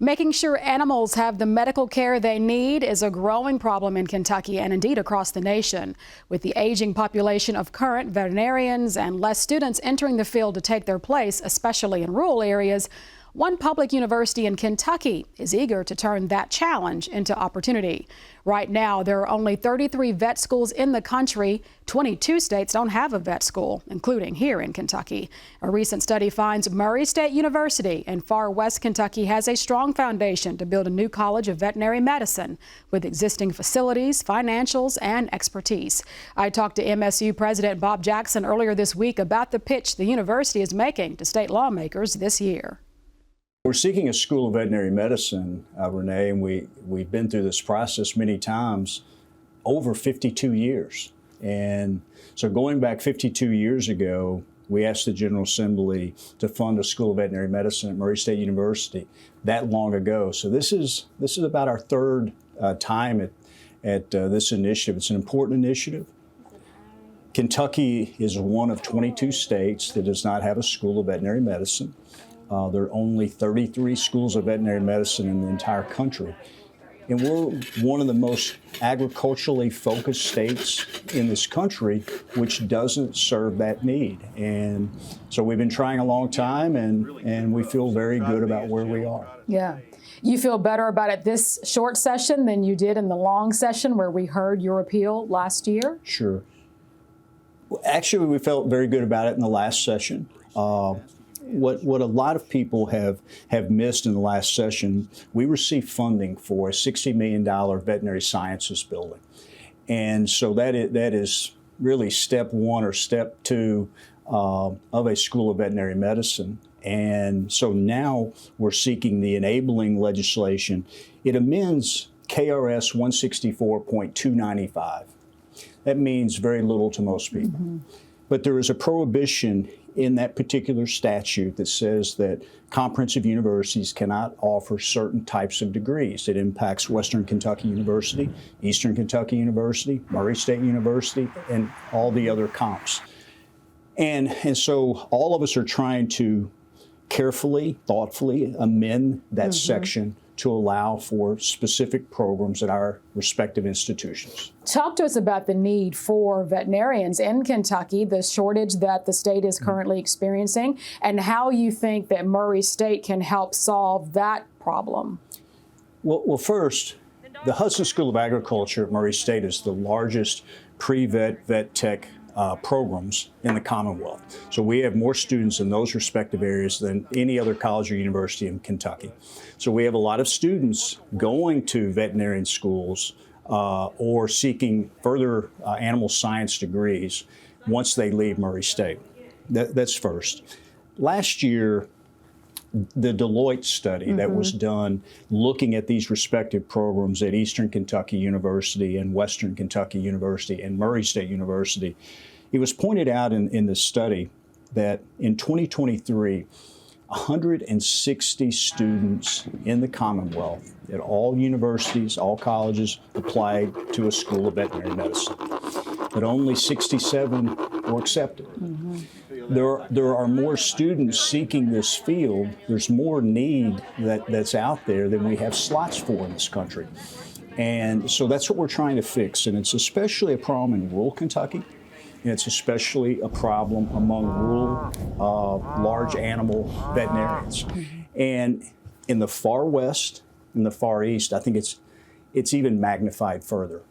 Making sure animals have the medical care they need is a growing problem in Kentucky and indeed across the nation. With the aging population of current veterinarians and less students entering the field to take their place, especially in rural areas, one public university in Kentucky is eager to turn that challenge into opportunity. Right now, there are only 33 vet schools in the country. 22 states don't have a vet school, including here in Kentucky. A recent study finds Murray State University in far west Kentucky has a strong foundation to build a new college of veterinary medicine with existing facilities, financials, and expertise. I talked to MSU President Bob Jackson earlier this week about the pitch the university is making to state lawmakers this year. We're seeking a school of veterinary medicine, Renee, and we've been through this process many times, over 52 years. And so going back 52 years ago, we asked the General Assembly to fund a school of veterinary medicine at Murray State University that long ago. So this is about our third time at this initiative. It's an important initiative. Kentucky is one of 22 states that does not have a school of veterinary medicine. There are only 33 schools of veterinary medicine in the entire country. And we're one of the most agriculturally focused states in this country, which doesn't serve that need. And so we've been trying a long time, and we feel very good about where we are. Yeah. You feel better about it this short session than you did in the long session where we heard your appeal last year? Sure. Actually, we felt very good about it in the last session. What a lot of people have missed in the last session, we received funding for a $60 million veterinary sciences building. And so that is really step one or step two of a school of veterinary medicine. And so now we're seeking the enabling legislation. It amends KRS 164.295. That means very little to most people. Mm-hmm. But there is a prohibition in that particular statute that says that comprehensive universities cannot offer certain types of degrees. It impacts Western Kentucky University, Eastern Kentucky University, Murray State University, and all the other comps. And so all of us are trying to carefully, thoughtfully amend that section to allow for specific programs at our respective institutions. Talk to us about the need for veterinarians in Kentucky, the shortage that the state is currently experiencing, and how you think that Murray State can help solve that problem. Well, first, the Hudson School of Agriculture at Murray State is the largest pre-vet, vet tech programs in the Commonwealth. So we have more students in those respective areas than any other college or university in Kentucky. So we have a lot of students going to veterinarian schools or seeking further animal science degrees once they leave Murray State. That's first. Last year, the Deloitte study that was done looking at these respective programs at Eastern Kentucky University and Western Kentucky University and Murray State University, it was pointed out in this study that in 2023, 160 students in the Commonwealth at all universities, all colleges applied to a school of veterinary medicine, but only 67 were accepted. There are more students seeking this field. There's more need that's out there than we have slots for in this country. And so that's what we're trying to fix. And it's especially a problem in rural Kentucky. And it's especially a problem among rural large animal veterinarians. And in the far west and the far east, I think it's even magnified further.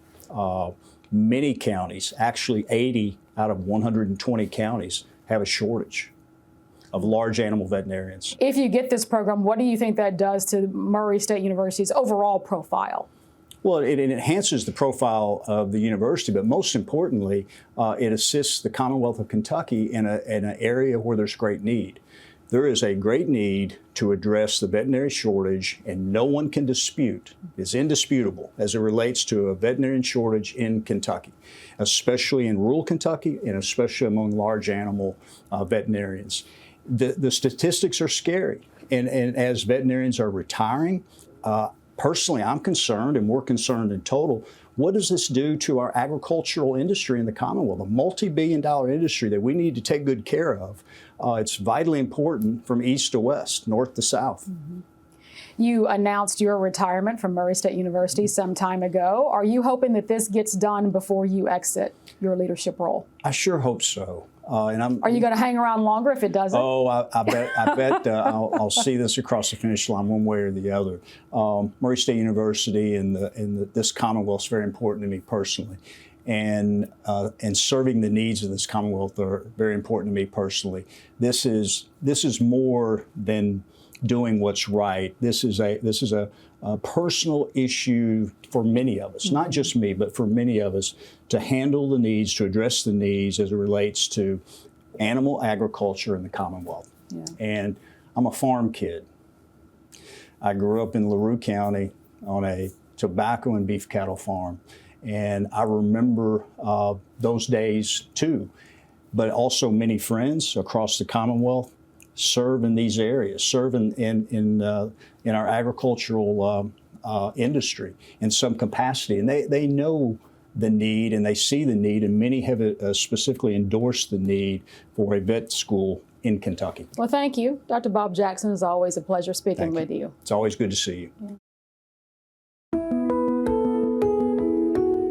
Many counties, actually 80 out of 120 counties, have a shortage of large animal veterinarians. If you get this program, what do you think that does to Murray State University's overall profile? Well, it enhances the profile of the university, but most importantly, it assists the Commonwealth of Kentucky in an area where there's great need. There is a great need to address the veterinary shortage, and no one can dispute, it's indisputable as it relates to a veterinarian shortage in Kentucky, especially in rural Kentucky and especially among large animal veterinarians. The statistics are scary, and as veterinarians are retiring, personally, I'm concerned, and we're concerned in total, what does this do to our agricultural industry in the Commonwealth, a multi-billion-dollar industry that we need to take good care of? It's vitally important from east to west, north to south. You announced your retirement from Murray State University some time ago. Are you hoping that this gets done before you exit your leadership role? I sure hope so. Are you going to hang around longer if it doesn't? Oh, I bet I'll see this across the finish line one way or the other. Murray State University and this Commonwealth is very important to me personally, and serving the needs of this Commonwealth are very important to me personally. This is more than doing what's right. This is a personal issue for many of us, not just me, but for many of us, to handle the needs, to address the needs as it relates to animal agriculture in the Commonwealth. Yeah. And I'm a farm kid. I grew up in LaRue County on a tobacco and beef cattle farm. And I remember those days too, but also many friends across the Commonwealth serve in these areas, serve in our agricultural industry in some capacity. And they know the need and they see the need, and many have specifically endorsed the need for a vet school in Kentucky. Well, thank you. Dr. Bob Jackson, it's always a pleasure speaking with you. It's always good to see you. Yeah.